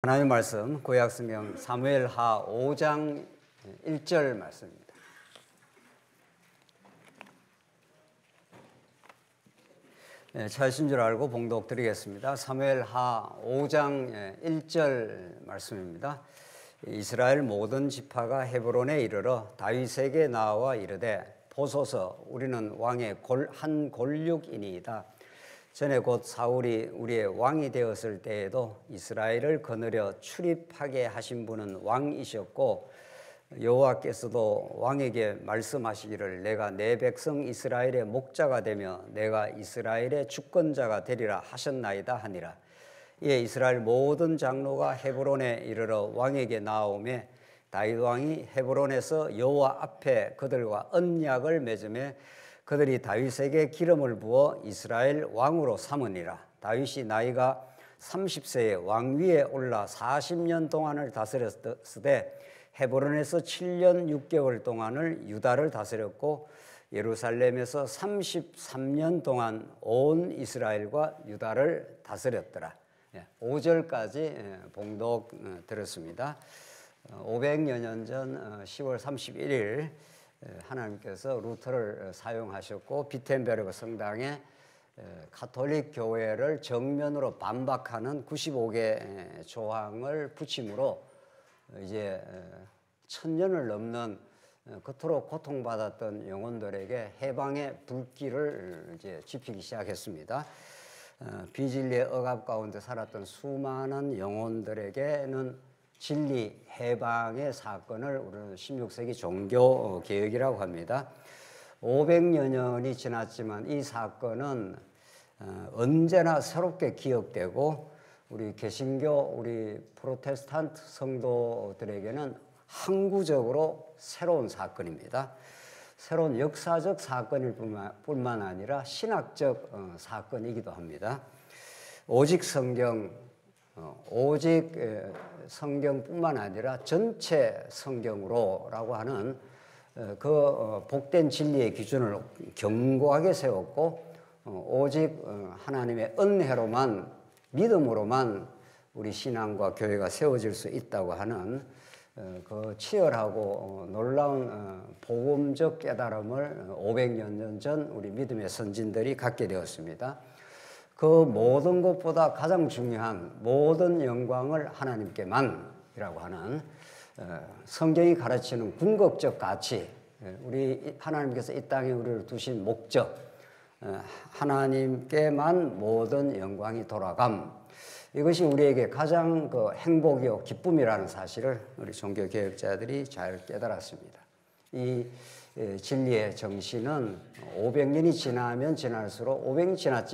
하나님의 말씀 구약성경 사무엘하 5장 1절 말씀입니다. 찾으신 줄 알고 봉독 드리겠습니다. 사무엘하 5장 1절 말씀입니다. 이스라엘 모든 지파가 헤브론에 이르러 다윗에게 나와 이르되 보소서 우리는 왕의 한 골육이니이다. 전에 곧 사울이 우리의 왕이 되었을 때에도 이스라엘을 거느려 출입하게 하신 분은 왕이셨고 여호와께서도 왕에게 말씀하시기를 내가 내 백성 이스라엘의 목자가 되며 내가 이스라엘의 주권자가 되리라 하셨나이다 하니라. 이에 이스라엘 모든 장로가 헤브론에 이르러 왕에게 나오매 다윗 왕이 헤브론에서 여호와 앞에 그들과 언약을 맺으매 그들이 다윗에게 기름을 부어 이스라엘 왕으로 삼으니라. 다윗이 나이가 30세에 왕위에 올라 40년 동안을 다스렸으되 헤브론에서 7년 6개월 동안을 유다를 다스렸고 예루살렘에서 33년 동안 온 이스라엘과 유다를 다스렸더라. 5절까지 봉독 들었습니다. 500여 년 전 10월 31일 하나님께서 루터를 사용하셨고 비텐베르그 성당에 가톨릭 교회를 정면으로 반박하는 95개 조항을 붙임으로 이제 1000년을 넘는 그토록 고통받았던 영혼들에게 해방의 불길을 이제 지피기 시작했습니다. 비진리의 억압 가운데 살았던 수많은 영혼들에게는 진리 해방의 사건을 우리는 16세기 종교 개혁이라고 합니다. 500여 년이 지났지만 이 사건은 언제나 새롭게 기억되고 우리 개신교, 우리 프로테스탄트 성도들에게는 항구적으로 새로운 사건입니다. 새로운 역사적 사건일 뿐만 아니라 신학적 사건이기도 합니다. 오직 성경뿐만 아니라 전체 성경으로라고 하는 그 복된 진리의 기준을 견고하게 세웠고 오직 하나님의 은혜로만 믿음으로만 우리 신앙과 교회가 세워질 수 있다고 하는 그 치열하고 놀라운 복음적 깨달음을 500년 전 우리 믿음의 선진들이 갖게 되었습니다. 그 모든 것보다 가장 중요한 모든 영광을 하나님께만이라고 하는 성경이 가르치는 궁극적 가치, 우리 하나님께서 이 땅에 우리를 두신 목적, 하나님께만 모든 영광이 돌아감, 이것이 우리에게 가장 그 행복이요 기쁨이라는 사실을 우리 종교개혁자들이 잘 깨달았습니다. 이 진리의 정신은 500년이 지나면 지날수록 500년이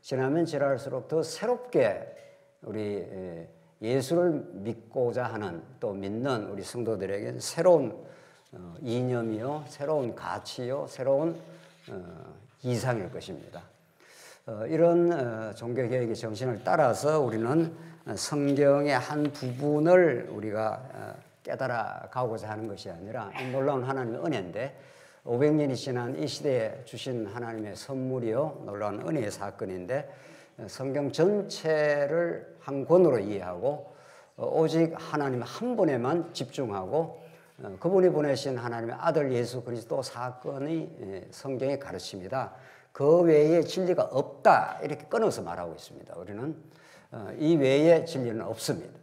지나면 지날수록 더 새롭게 우리 예수를 믿고자 하는 또 믿는 우리 성도들에게 새로운 이념이요, 새로운 가치요, 새로운 이상일 것입니다. 이런 종교개혁의 정신을 따라서 우리는 성경의 한 부분을 우리가 깨달아 가고자 하는 것이 아니라 놀라운 하나님의 은혜인데 500년이 지난 이 시대에 주신 하나님의 선물이요 놀라운 은혜의 사건인데 성경 전체를 한 권으로 이해하고 오직 하나님 한 분에만 집중하고 그분이 보내신 하나님의 아들 예수 그리스도 사건이 성경의 가르침이다. 그 외에 진리가 없다 이렇게 끊어서 말하고 있습니다. 우리는 이 외에 진리는 없습니다.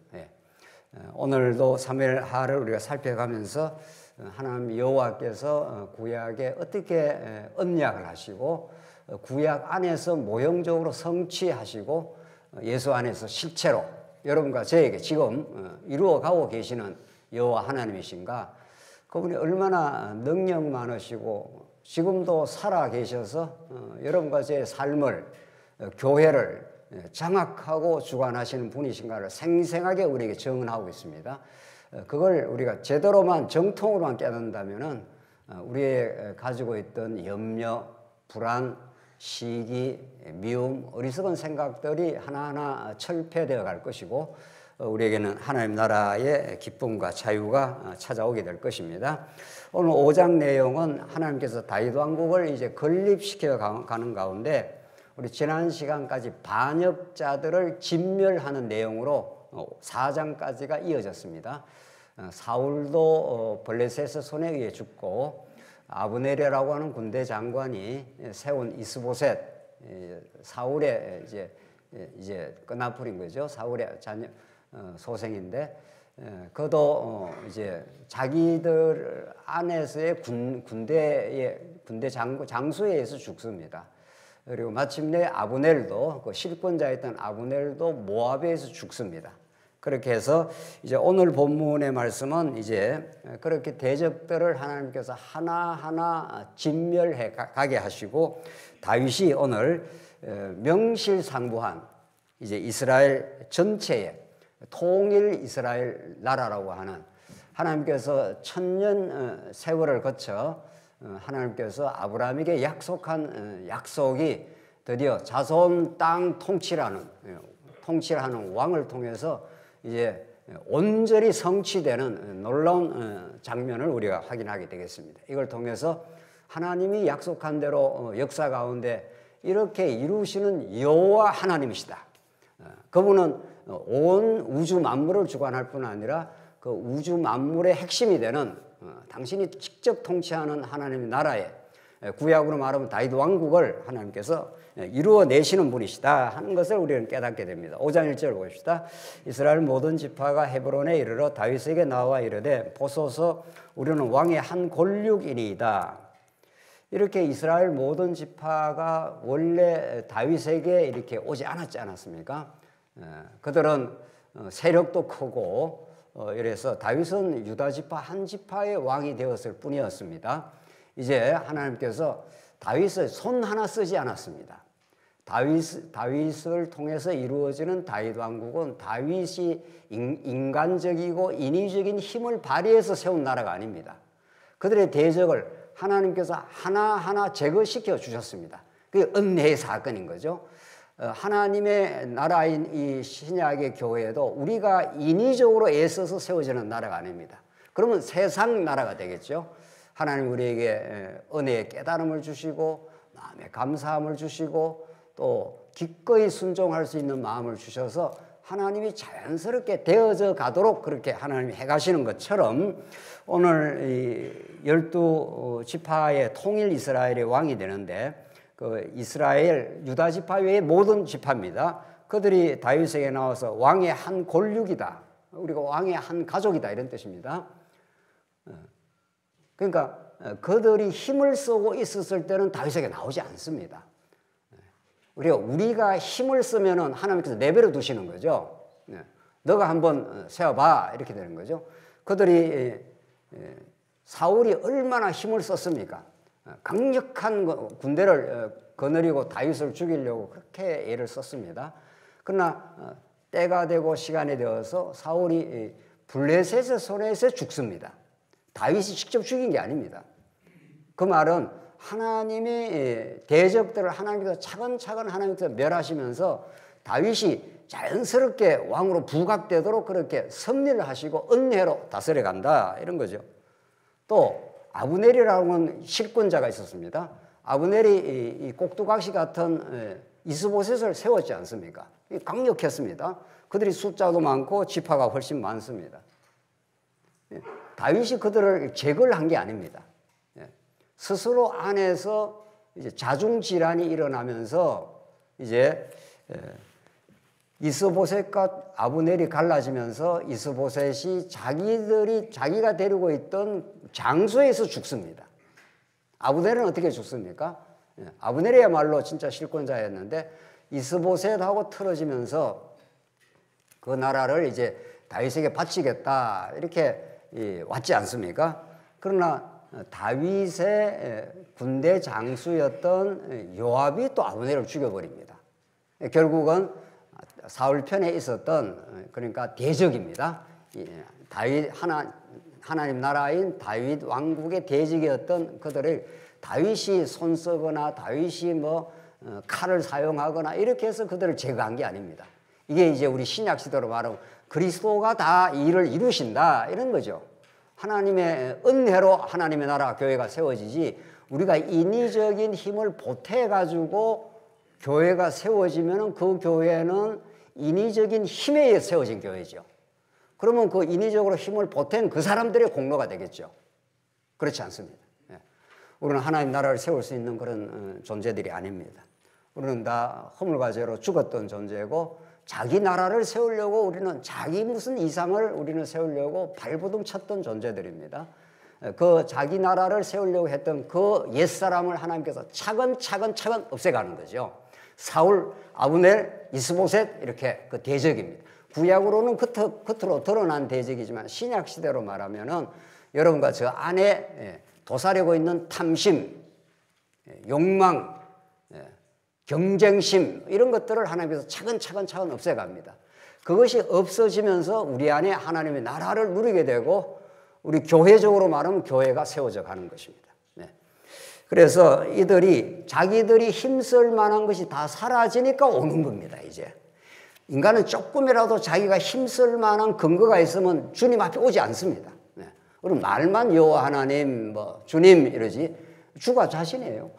오늘도 사무엘하를 우리가 살펴가면서 하나님 여호와께서 구약에 어떻게 언약을 하시고 구약 안에서 모형적으로 성취하시고 예수 안에서 실체로 여러분과 저에게 지금 이루어가고 계시는 여호와 하나님이신가, 그분이 얼마나 능력 많으시고 지금도 살아 계셔서 여러분과 제 삶을 교회를 장악하고 주관하시는 분이신가를 생생하게 우리에게 증언하고 있습니다. 그걸 우리가 제대로만 정통으로만 깨닫는다면은 우리의 가지고 있던 염려, 불안, 시기, 미움, 어리석은 생각들이 하나하나 철폐되어 갈 것이고 우리에게는 하나님 나라의 기쁨과 자유가 찾아오게 될 것입니다. 오늘 5장 내용은 하나님께서 다윗 왕국을 이제 건립시켜 가는 가운데 우리 지난 시간까지 반역자들을 진멸하는 내용으로 4장까지가 이어졌습니다. 사울도 블레셋의 손에 의해 죽고 아브넬이라고 하는 군대 장관이 세운 이스보셋, 사울의 이제 끄나풀인 거죠. 사울의 자녀 소생인데 그도 이제 자기들 안에서의 군대 장수에 의해서 죽습니다. 그리고 마침내 아브넬도 그 실권자였던 아브넬도 모압에서 죽습니다. 그렇게 해서 이제 오늘 본문의 말씀은 이제 그렇게 대적들을 하나님께서 하나하나 진멸해 가게 하시고 다윗이 오늘 명실상부한 이제 이스라엘 전체에 통일 이스라엘 나라라고 하는 하나님께서 천년 세월을 거쳐 하나님께서 아브라함에게 약속한 약속이 드디어 자손 땅 통치라는 왕을 통해서 이제 온전히 성취되는 놀라운 장면을 우리가 확인하게 되겠습니다. 이걸 통해서 하나님이 약속한 대로 역사 가운데 이렇게 이루시는 여호와 하나님이시다. 그분은 온 우주 만물을 주관할 뿐 아니라 그 우주 만물의 핵심이 되는 당신이 직접 통치하는 하나님의 나라에 구약으로 말하면 다윗 왕국을 하나님께서 이루어내시는 분이시다 하는 것을 우리는 깨닫게 됩니다. 5장 1절 봅시다. 이스라엘 모든 지파가 헤브론에 이르러 다윗에게 나와 이르되 보소서 우리는 왕의 한 권력이니이다. 이렇게 이스라엘 모든 지파가 원래 다윗에게 이렇게 오지 않았지 않았습니까? 그들은 세력도 크고 이래서 다윗은 유다 지파 한 지파의 왕이 되었을 뿐이었습니다. 이제 하나님께서 다윗을 손 하나 쓰지 않았습니다. 다윗을 통해서 이루어지는 다윗 왕국은 다윗이 인간적이고 인위적인 힘을 발휘해서 세운 나라가 아닙니다. 그들의 대적을 하나님께서 하나하나 제거시켜 주셨습니다. 그게 은혜의 사건인 거죠. 하나님의 나라인 이 신약의 교회도 우리가 인위적으로 애써서 세워지는 나라가 아닙니다. 그러면 세상 나라가 되겠죠. 하나님 우리에게 은혜의 깨달음을 주시고 마음의 감사함을 주시고 또 기꺼이 순종할 수 있는 마음을 주셔서 하나님이 자연스럽게 되어져 가도록 그렇게 하나님이 해가시는 것처럼 오늘 이 12지파의 통일 이스라엘의 왕이 되는데 그 이스라엘 유다 지파 외의 모든 지파입니다. 그들이 다윗에게 나와서 왕의 한 권력이다. 우리가 왕의 한 가족이다 이런 뜻입니다. 그러니까 그들이 힘을 쓰고 있었을 때는 다윗에게 나오지 않습니다. 우리가 힘을 쓰면은 하나님께서 내버려 두시는 거죠. 너가 한번 세워봐 이렇게 되는 거죠. 그들이 사울이 얼마나 힘을 썼습니까? 강력한 군대를 거느리고 다윗을 죽이려고 그렇게 애를 썼습니다. 그러나 때가 되고 시간이 되어서 사울이 블레셋의 손에서 죽습니다. 다윗이 직접 죽인 게 아닙니다. 그 말은 하나님의 대적들을 하나님께서 차근차근 하나님께서 멸하시면서 다윗이 자연스럽게 왕으로 부각되도록 그렇게 섭리를 하시고 은혜로 다스려 간다 이런 거죠. 또 아브넬이라는 실권자가 있었습니다. 아브넬이 이 꼭두각시 같은 이스보셋을 세웠지 않습니까? 강력했습니다. 그들이 숫자도 많고 지파가 훨씬 많습니다. 다윗이 그들을 제거를 한 게 아닙니다. 스스로 안에서 이제 자중 질환이 일어나면서 이제 이스보셋과 아브넬이 갈라지면서 이스보셋이 자기가 데리고 있던 장소에서 죽습니다. 아브넬은 어떻게 죽습니까? 아브넬이야말로 진짜 실권자였는데 이스보셋하고 틀어지면서 그 나라를 이제 다윗에게 바치겠다 이렇게 왔지 않습니까? 그러나 다윗의 군대 장수였던 요압이 또 아브넬을 죽여버립니다. 결국은 사울 편에 있었던 그러니까 대적입니다. 하나님 나라인 다윗 왕국의 대적이었던 그들을 다윗이 손 쓰거나 다윗이 칼을 사용하거나 이렇게 해서 그들을 제거한 게 아닙니다. 이게 이제 우리 신약 시대로 말하면 그리스도가 다 일을 이루신다 이런 거죠. 하나님의 은혜로 하나님의 나라 교회가 세워지지 우리가 인위적인 힘을 보태가지고 교회가 세워지면 그 교회는 인위적인 힘에 의해 세워진 교회죠. 그러면 그 인위적으로 힘을 보탠 그 사람들의 공로가 되겠죠. 그렇지 않습니다. 우리는 하나님 나라를 세울 수 있는 그런 존재들이 아닙니다. 우리는 다 허물과 죄로 죽었던 존재고 자기 나라를 세우려고 우리는 자기 무슨 이상을 우리는 세우려고 발버둥 쳤던 존재들입니다. 그 자기 나라를 세우려고 했던 그 옛사람을 하나님께서 차근차근 없애가는 거죠. 사울, 아브넬, 이스보셋 이렇게 그 대적입니다. 구약으로는 겉으로 드러난 대적이지만 신약 시대로 말하면은 여러분과 저 안에 도사리고 있는 탐심, 욕망, 경쟁심 이런 것들을 하나님께서 차근차근 없애갑니다. 그것이 없어지면서 우리 안에 하나님의 나라를 누리게 되고 우리 교회적으로 말하면 교회가 세워져 가는 것입니다. 그래서 이들이 자기들이 힘쓸 만한 것이 다 사라지니까 오는 겁니다. 이제 인간은 조금이라도 자기가 힘쓸 만한 근거가 있으면 주님 앞에 오지 않습니다. 우리 말만 여호와 하나님 뭐 주님 이러지 주가 자신이에요.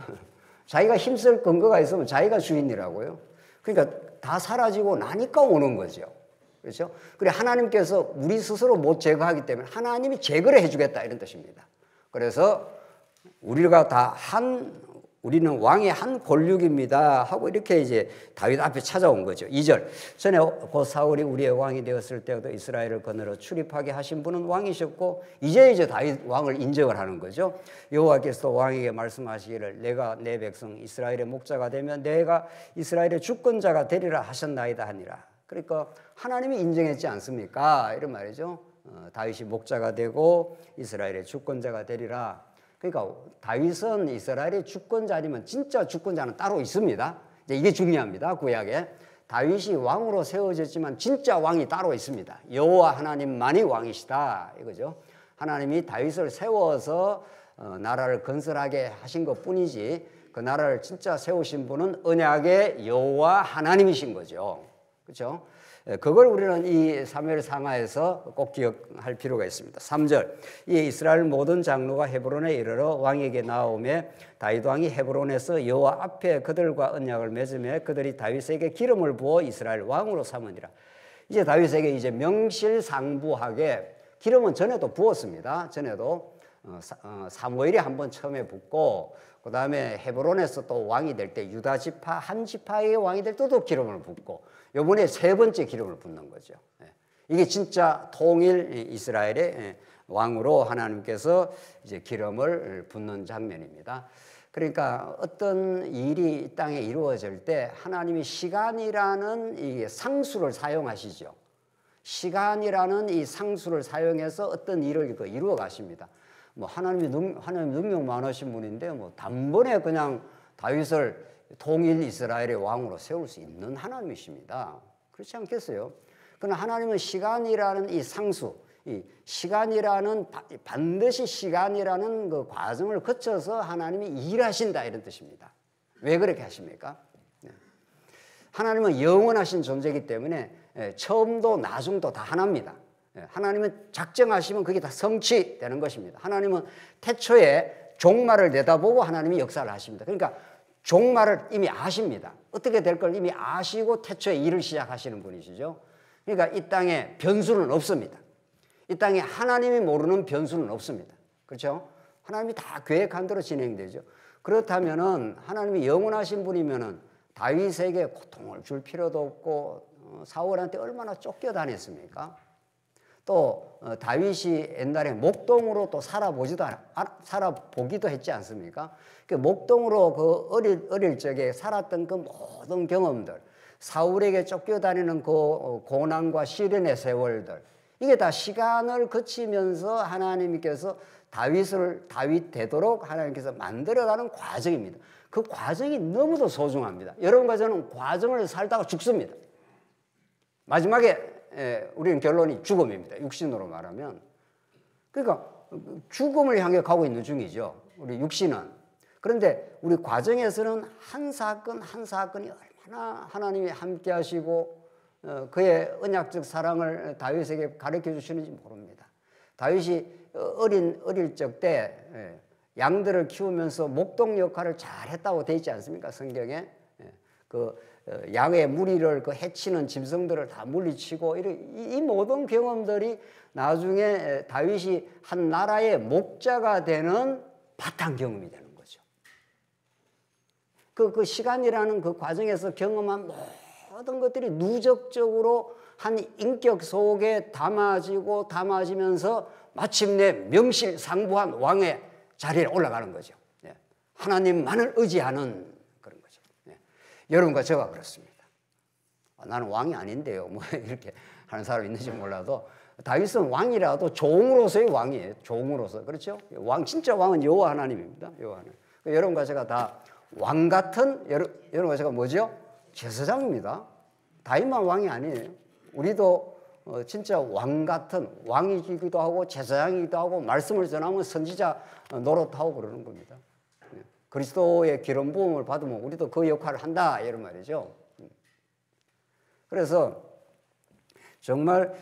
자기가 힘쓸 근거가 있으면 자기가 주인이라고요. 그러니까 다 사라지고 나니까 오는 거죠. 그렇죠? 그래 하나님께서 우리 스스로 못 제거하기 때문에 하나님이 제거를 해주겠다 이런 뜻입니다. 그래서 우리가 우리는 왕의 한 권력입니다 하고 이렇게 이제 다윗 앞에 찾아온 거죠. 2절 전에 곧 사울이 우리의 왕이 되었을 때도 이스라엘을 거느려 출입하게 하신 분은 왕이셨고 이제 다윗 왕을 인정을 하는 거죠. 여호와께서 왕에게 말씀하시기를 내가 내 백성 이스라엘의 목자가 되면 내가 이스라엘의 주권자가 되리라 하셨나이다 하니라. 그러니까 하나님이 인정했지 않습니까? 이런 말이죠. 다윗이 목자가 되고 이스라엘의 주권자가 되리라. 그러니까 다윗은 이스라엘의 주권자니면 진짜 주권자는 따로 있습니다. 이제 이게 중요합니다. 구약에 다윗이 왕으로 세워졌지만 진짜 왕이 따로 있습니다. 여호와 하나님만이 왕이시다 이거죠. 하나님이 다윗을 세워서 나라를 건설하게 하신 것뿐이지 그 나라를 진짜 세우신 분은 언약의 여호와 하나님이신 거죠. 그렇죠? 그걸 우리는 이 사무엘 상하에서 꼭 기억할 필요가 있습니다. 3절 이 이스라엘 모든 장로가 헤브론에 이르러 왕에게 나오매 다윗 왕이 헤브론에서 여호와 앞에 그들과 언약을 맺으며 그들이 다윗에게 기름을 부어 이스라엘 왕으로 삼으니라. 이제 다윗에게 이제 명실상부하게 기름은 전에도 부었습니다. 전에도 사무엘이 한번 처음에 붓고 그 다음에 헤브론에서 또 왕이 될 때 유다 지파 한 지파의 왕이 될 때도 기름을 붓고 이번에 세 번째 기름을 붓는 거죠. 이게 진짜 통일 이스라엘의 왕으로 하나님께서 이제 기름을 붓는 장면입니다. 그러니까 어떤 일이 이 땅에 이루어질 때 하나님이 시간이라는 이 상수를 사용하시죠. 시간이라는 이 상수를 사용해서 어떤 일을 이루어 가십니다. 뭐 하나님 능력 많으신 분인데 뭐 단번에 그냥 다윗을 통일 이스라엘의 왕으로 세울 수 있는 하나님이십니다. 그렇지 않겠어요? 그러나 하나님은 시간이라는 이 상수, 이 시간이라는 반드시 시간이라는 그 과정을 거쳐서 하나님이 일하신다 이런 뜻입니다. 왜 그렇게 하십니까? 하나님은 영원하신 존재이기 때문에 처음도 나중도 다 하나입니다. 하나님은 작정하시면 그게 다 성취되는 것입니다. 하나님은 태초에 종말을 내다보고 하나님이 역사를 하십니다. 그러니까 종말을 이미 아십니다. 어떻게 될 걸 이미 아시고 태초에 일을 시작하시는 분이시죠. 그러니까 이 땅에 변수는 없습니다. 이 땅에 하나님이 모르는 변수는 없습니다. 그렇죠? 하나님이 다 계획한 대로 진행되죠. 그렇다면은 하나님이 영원하신 분이면은 다윗에게 고통을 줄 필요도 없고 사울한테 얼마나 쫓겨다녔습니까? 또 다윗이 옛날에 목동으로 또 살아보기도 했지 않습니까? 그 목동으로 그 어릴 적에 살았던 그 모든 경험들, 사울에게 쫓겨다니는 그 고난과 시련의 세월들, 이게 다 시간을 거치면서 하나님께서 다윗 되도록 하나님께서 만들어가는 과정입니다. 그 과정이 너무도 소중합니다. 여러분과 저는 과정을 살다가 죽습니다. 마지막에 우리는 결론이 죽음입니다. 육신으로 말하면. 그러니까 죽음을 향해 가고 있는 중이죠. 우리 육신은. 그런데 우리 과정에서는 한 사건 한 사건이 얼마나 하나님이 함께 하시고 그의 언약적 사랑을 다윗에게 가르쳐 주시는지 모릅니다. 다윗이 어릴 적 때 양들을 키우면서 목동 역할을 잘 했다고 되어 있지 않습니까? 성경에. 그 양의 무리를 그 해치는 짐승들을 다 물리치고 이 모든 경험들이 나중에 다윗이 한 나라의 목자가 되는 바탕 경험이 되는 거죠. 그 시간이라는 그 과정에서 경험한 모든 것들이 누적적으로 한 인격 속에 담아지면서 마침내 명실상부한 왕의 자리에 올라가는 거죠. 하나님만을 의지하는 그런 거죠. 여러분과 저가 그렇습니다. 나는 왕이 아닌데요. 뭐 이렇게 하는 사람이 있는지 몰라도 다윗은 왕이라도 종으로서의 왕이에요. 종으로서. 그렇죠? 왕, 진짜 왕은 여호와 하나님입니다. 여호와 하나님. 여러분과 제가 다 왕 같은, 여러분과 제가 뭐죠? 제사장입니다. 다윗만 왕이 아니에요. 우리도 진짜 왕 같은 왕이기도 하고 제사장이기도 하고 말씀을 전하면 선지자 노릇하고 그러는 겁니다. 그리스도의 기름 부음을 받으면 우리도 그 역할을 한다 이런 말이죠. 그래서 정말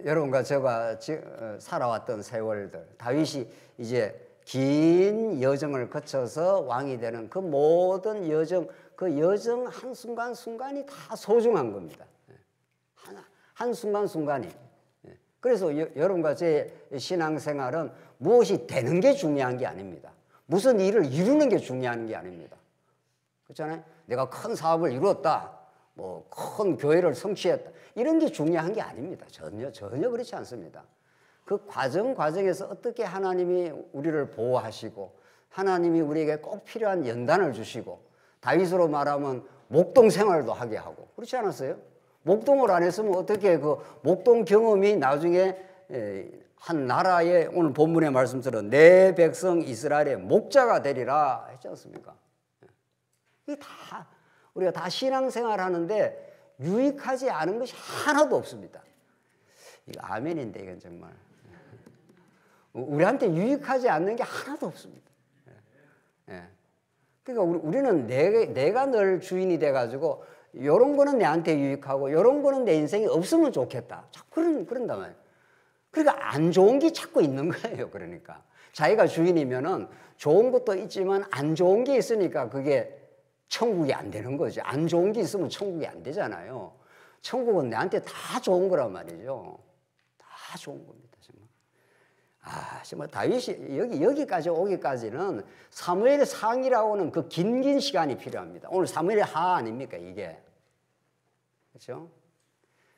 여러분과 제가 살아왔던 세월들, 다윗이 이제 긴 여정을 거쳐서 왕이 되는 그 모든 여정, 그 여정 한순간순간이 다 소중한 겁니다. 한순간순간이. 그래서 여러분과 제 신앙생활은 무엇이 되는 게 중요한 게 아닙니다. 무슨 일을 이루는 게 중요한 게 아닙니다. 그렇잖아요? 내가 큰 사업을 이루었다. 뭐 큰 교회를 성취했다. 이런 게 중요한 게 아닙니다. 전혀 그렇지 않습니다. 그 과정에서 어떻게 하나님이 우리를 보호하시고 하나님이 우리에게 꼭 필요한 연단을 주시고 다윗으로 말하면 목동 생활도 하게 하고 그렇지 않았어요? 목동을 안 했으면 어떻게 그 목동 경험이 나중에 한 나라의 오늘 본문의 말씀처럼 내 백성 이스라엘의 목자가 되리라 했지 않습니까? 이게 다 우리가 다 신앙생활 하는데 유익하지 않은 것이 하나도 없습니다. 이거 아멘인데 이건 정말 우리한테 유익하지 않는 게 하나도 없습니다. 그러니까 우리는 내가 늘 주인이 돼가지고 이런 거는 내한테 유익하고 이런 거는 내 인생에 없으면 좋겠다. 자꾸 그런단 말이에요. 그러니까 안 좋은 게 자꾸 있는 거예요. 그러니까 자기가 주인이면은 좋은 것도 있지만 안 좋은 게 있으니까 그게 천국이 안 되는 거죠. 안 좋은 게 있으면 천국이 안 되잖아요. 천국은 내한테 다 좋은 거란 말이죠. 다 좋은 겁니다. 정말 다윗이 여기까지 오기까지는 사무엘 상이라고는 그 긴 시간이 필요합니다. 오늘 사무엘 하 아닙니까 이게? 그렇죠?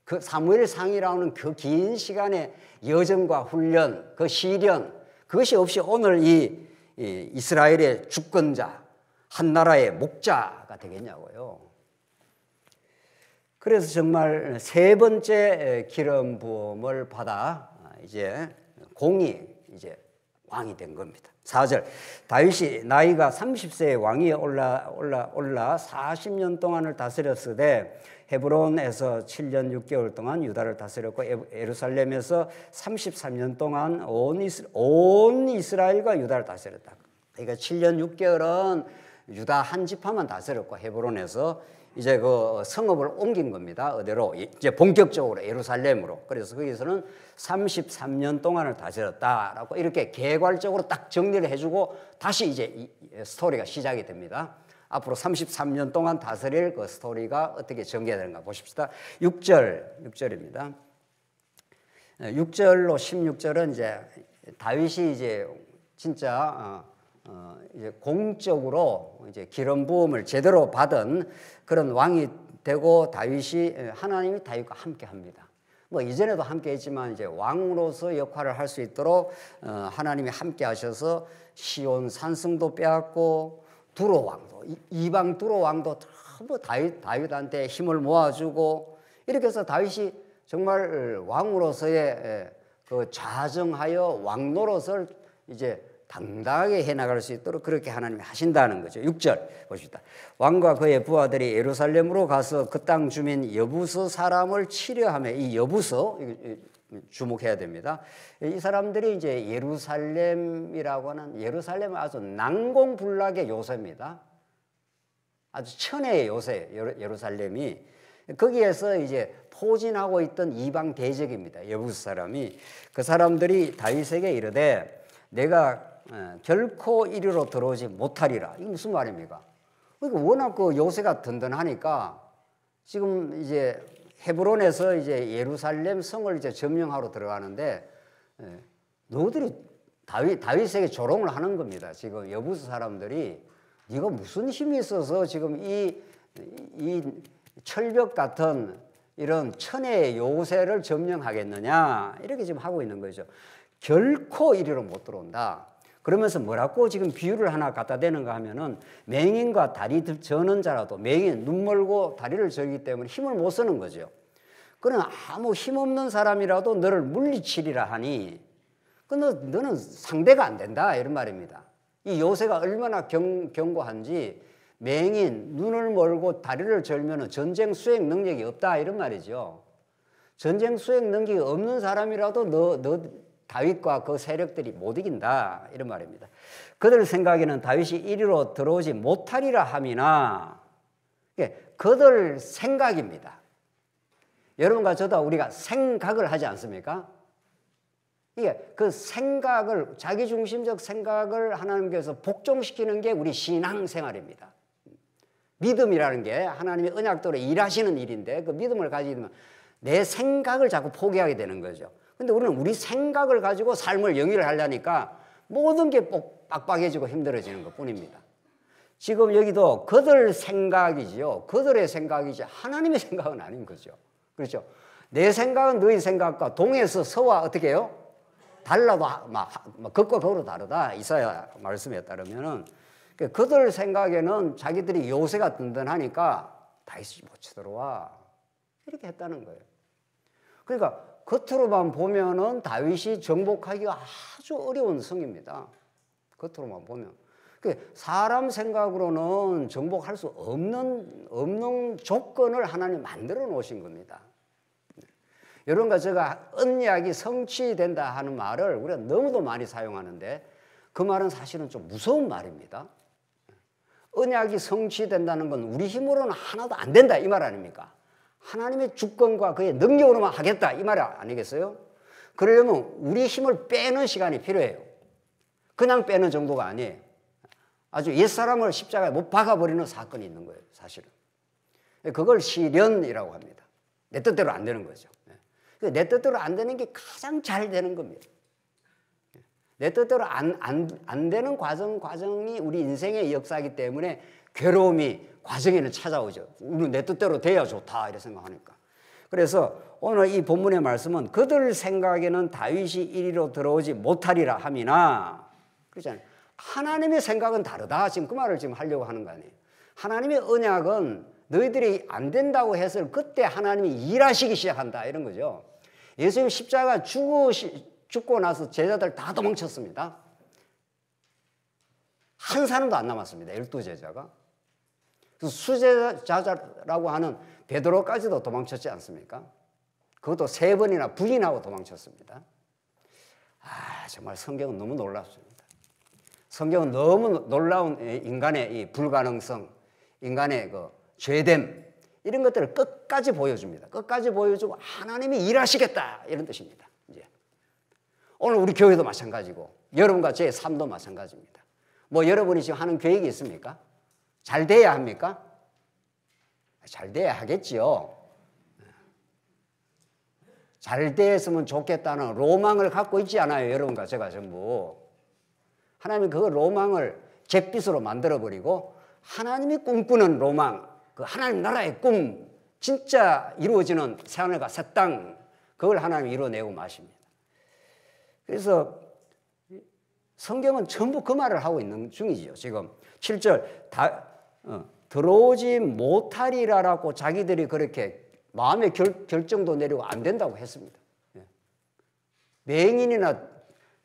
그 사무엘 상이라고는 그 긴 시간의 여정과 훈련, 그 시련, 그것이 없이 오늘 이 이스라엘의 주권자, 한 나라의 목자가 되겠냐고요. 그래서 정말 세 번째 기름 부음을 받아 이제 공이 이제 왕이 된 겁니다. 4절 다윗이 나이가 30세의 왕위에 올라 40년 동안을 다스렸으되 헤브론에서 7년 6개월 동안 유다를 다스렸고 예루살렘에서 33년 동안 온 이스라엘과 유다를 다스렸다. 그러니까 7년 6개월은 유다 한 지파만 다스렸고 헤브론에서 이제 그 성읍을 옮긴 겁니다. 어디로? 이제 본격적으로 예루살렘으로. 그래서 거기서는 33년 동안을 다스렸다라고 이렇게 개괄적으로 딱 정리를 해주고 다시 이제 이 스토리가 시작이 됩니다. 앞으로 33년 동안 다스릴 그 스토리가 어떻게 전개되는가 보십시다. 6절입니다. 6절로 16절은 이제 다윗이 이제 진짜 이제 공적으로 이제 기름 부음을 제대로 받은 그런 왕이 되고 다윗이 하나님이 다윗과 함께 합니다. 뭐 이전에도 함께 했지만 이제 왕으로서 역할을 할 수 있도록 하나님이 함께 하셔서 시온 산성도 빼앗고 두로 왕도 이방 두로 왕도 전부 다윗한테 힘을 모아주고 이렇게 해서 다윗이 정말 왕으로서의 그 좌정하여 왕노릇을 이제 당당하게 해나갈 수 있도록 그렇게 하나님이 하신다는 거죠. 6절 보십시다. 왕과 그의 부하들이 예루살렘으로 가서 그 땅 주민 여부서 사람을 치려하며 이 여부서 주목해야 됩니다. 이 사람들이 이제 예루살렘이라고 하는 예루살렘은 아주 난공불락의 요새입니다. 아주 천혜의 요새 예루살렘이 거기에서 이제 포진하고 있던 이방 대적입니다. 여부서 사람이 그 사람들이 다윗에게 이르되 내가 결코 이리로 들어오지 못하리라. 이게 무슨 말입니까? 그러니까 워낙 그 요새가 든든하니까 지금 이제 헤브론에서 이제 예루살렘 성을 이제 점령하러 들어가는데 너희들이 다윗에게 조롱을 하는 겁니다. 지금 여부수 사람들이 네가 무슨 힘이 있어서 지금 이 철벽 같은 이런 천의 요새를 점령하겠느냐 이렇게 지금 하고 있는 거죠. 결코 이리로 못 들어온다. 그러면서 뭐라고 지금 비유를 하나 갖다 대는가 하면은 맹인과 다리 저는 자라도 맹인 눈 멀고 다리를 저기 때문에 힘을 못 쓰는 거죠. 그러나 아무 힘없는 사람이라도 너를 물리치리라 하니 너는 상대가 안 된다 이런 말입니다. 이 요새가 얼마나 견고한지 맹인 눈을 멀고 다리를 절면은 전쟁 수행 능력이 없다 이런 말이죠. 전쟁 수행 능력이 없는 사람이라도 너 다윗과 그 세력들이 못 이긴다 이런 말입니다. 그들 생각에는 다윗이 이리로 들어오지 못하리라 함이나 그들 생각입니다. 여러분과 저도 우리가 생각을 하지 않습니까? 이게 그 생각을 자기중심적 생각을 하나님께서 복종시키는 게 우리 신앙생활입니다. 믿음이라는 게 하나님의 언약대로 일하시는 일인데 그 믿음을 가지면 내 생각을 자꾸 포기하게 되는 거죠. 근데 우리는 우리 생각을 가지고 삶을 영위를 하려니까 모든 게 빡빡해지고 힘들어지는 것 뿐입니다. 지금 여기도 그들 생각이지요. 그들의 생각이지 하나님의 생각은 아닌 거죠. 그렇죠? 내 생각은 너희 생각과 동에서 서와 어떻게 해요? 달라도 극과 극으로 다르다. 이사야 말씀에 따르면은 그들 생각에는 자기들이 요새가 든든하니까 다윗이 못 치들어와 이렇게 했다는 거예요. 그러니까 겉으로만 보면은 다윗이 정복하기가 아주 어려운 성입니다. 겉으로만 보면. 사람 생각으로는 정복할 수 없는 조건을 하나님 만들어 놓으신 겁니다. 여러분과 제가 언약이 성취된다 하는 말을 우리가 너무도 많이 사용하는데 그 말은 사실은 좀 무서운 말입니다. 언약이 성취된다는 건 우리 힘으로는 하나도 안 된다 이 말 아닙니까? 하나님의 주권과 그의 능력으로만 하겠다 이 말 아니겠어요? 그러려면 우리 힘을 빼는 시간이 필요해요. 그냥 빼는 정도가 아니에요. 아주 옛사람을 십자가에 못 박아버리는 사건이 있는 거예요. 사실은. 그걸 시련이라고 합니다. 내 뜻대로 안 되는 거죠. 내 뜻대로 안 되는 게 가장 잘 되는 겁니다. 내 뜻대로 안 되는 과정이 우리 인생의 역사이기 때문에 괴로움이 과정에는 찾아오죠. 우리는 내 뜻대로 돼야 좋다 이렇게 생각하니까. 그래서 오늘 이 본문의 말씀은 그들 생각에는 다윗이 이리로 들어오지 못하리라 함이나 그렇잖아요. 하나님의 생각은 다르다. 지금 그 말을 지금 하려고 하는 거 아니에요. 하나님의 언약은 너희들이 안 된다고 해서 그때 하나님이 일하시기 시작한다 이런 거죠. 예수님 십자가 죽고 나서 제자들 다 도망쳤습니다. 한 사람도 안 남았습니다. 12제자가. 수제자라고 하는 베드로까지도 도망쳤지 않습니까? 그것도 3번이나 부인하고 도망쳤습니다. 정말 성경은 너무 놀랍습니다. 성경은 너무 놀라운 인간의 이 불가능성, 인간의 그 죄됨 이런 것들을 끝까지 보여줍니다. 끝까지 보여주고 하나님이 일하시겠다 이런 뜻입니다. 이제 오늘 우리 교회도 마찬가지고 여러분과 제 삶도 마찬가지입니다. 뭐 여러분이 지금 하는 계획이 있습니까? 잘 돼야 합니까? 잘 돼야 하겠지요. 잘 됐으면 좋겠다는 로망을 갖고 있지 않아요. 여러분과 제가 전부. 하나님이 그 로망을 잿빛으로 만들어버리고 하나님이 꿈꾸는 로망, 그 하나님 나라의 꿈, 진짜 이루어지는 새하늘과 새 땅, 그걸 하나님이 이루어내고 마십니다. 그래서 성경은 전부 그 말을 하고 있는 중이죠. 지금 7절 들어오지 못하리라라고 자기들이 그렇게 마음의 결정도 내리고 안 된다고 했습니다. 맹인이나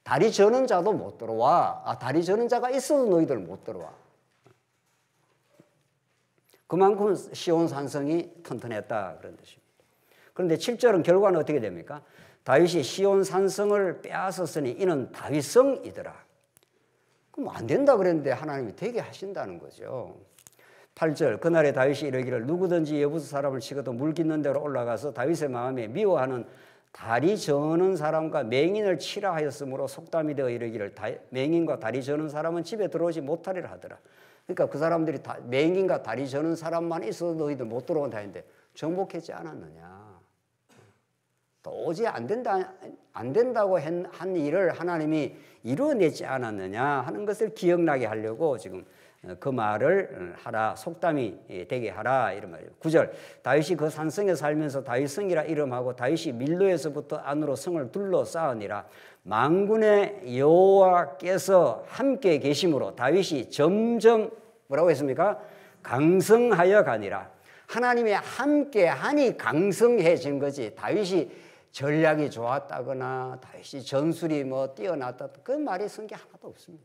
다리 저는 자도 못 들어와. 다리 저는 자가 있어도 너희들 못 들어와. 그만큼 시온 산성이 튼튼했다 그런 뜻입니다. 그런데 7절은 결과는 어떻게 됩니까? 다윗이 시온 산성을 빼앗았으니 이는 다윗성이더라. 그럼 안 된다 그랬는데 하나님이 되게 하신다는 거죠. 8절 그날에 다윗이 이르기를 누구든지 여부수 사람을 치고도 물 깃는 데로 올라가서 다윗의 마음에 미워하는 다리 저는 사람과 맹인을 치라 하였으므로 속담이 되어 이르기를 맹인과 다리 저는 사람은 집에 들어오지 못하리라 하더라. 그러니까 그 사람들이 맹인과 다리 저는 사람만 있어도 너희들 못 들어온다 했는데 정복했지 않았느냐. 도저히 안 된다고 한 일을 하나님이 이루어내지 않았느냐 하는 것을 기억나게 하려고 지금 그 말을 하라, 속담이 되게 하라 이런 말이에요. 9절 다윗이 그 산성에 살면서 다윗성이라 이름하고 다윗이 밀로에서부터 안으로 성을 둘러싸으니라. 만군의 여호와께서 함께 계심으로 다윗이 점점 뭐라고 했습니까? 강성하여 가니라. 하나님이 함께 하니 강성해진 거지. 다윗이 전략이 좋았다거나 다윗이 전술이 뭐 뛰어났다 그 말이 쓴 게 하나도 없습니다.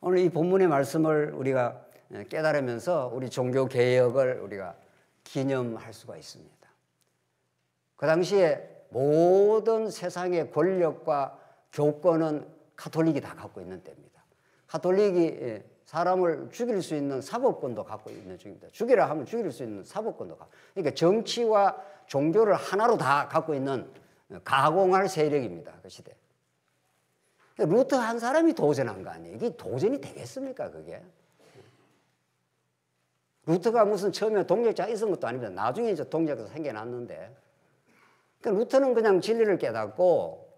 오늘 이 본문의 말씀을 우리가 깨달으면서 우리 종교 개혁을 우리가 기념할 수가 있습니다. 그 당시에 모든 세상의 권력과 교권은 가톨릭이 다 갖고 있는 때입니다. 가톨릭이 사람을 죽일 수 있는 사법권도 갖고 있는 중입니다. 죽이라 하면 죽일 수 있는 사법권도 갖고. 그러니까 정치와 종교를 하나로 다 갖고 있는 가공할 세력입니다. 그 시대. 루터 한 사람이 도전한 거 아니에요. 이게 도전이 되겠습니까, 그게? 루터가 무슨 처음에 동력자가 있은 것도 아닙니다. 나중에 이제 동력자가 생겨났는데. 그러니까 루터는 그냥 진리를 깨닫고,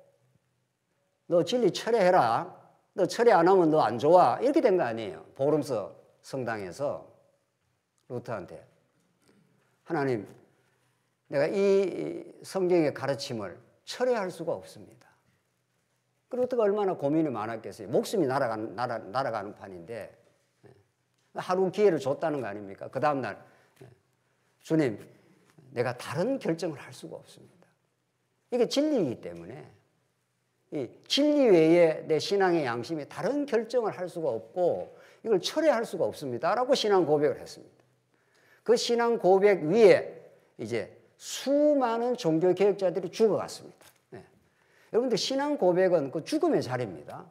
너 진리 철회해라. 너 철회 안 하면 너 안 좋아. 이렇게 된 거 아니에요. 보름서 성당에서 루터한테. 하나님, 내가 이 성경의 가르침을 철회할 수가 없습니다. 루터가 얼마나 고민이 많았겠어요. 목숨이 날아가는 판인데 하루 기회를 줬다는 거 아닙니까? 그 다음날 주님 내가 다른 결정을 할 수가 없습니다. 이게 진리이기 때문에 이 진리 외에 내 신앙의 양심이 다른 결정을 할 수가 없고 이걸 철회할 수가 없습니다 라고 신앙 고백을 했습니다. 그 신앙 고백 위에 이제 수많은 종교 개혁자들이 죽어갔습니다. 여러분들 신앙 고백은 그 죽음의 자리입니다.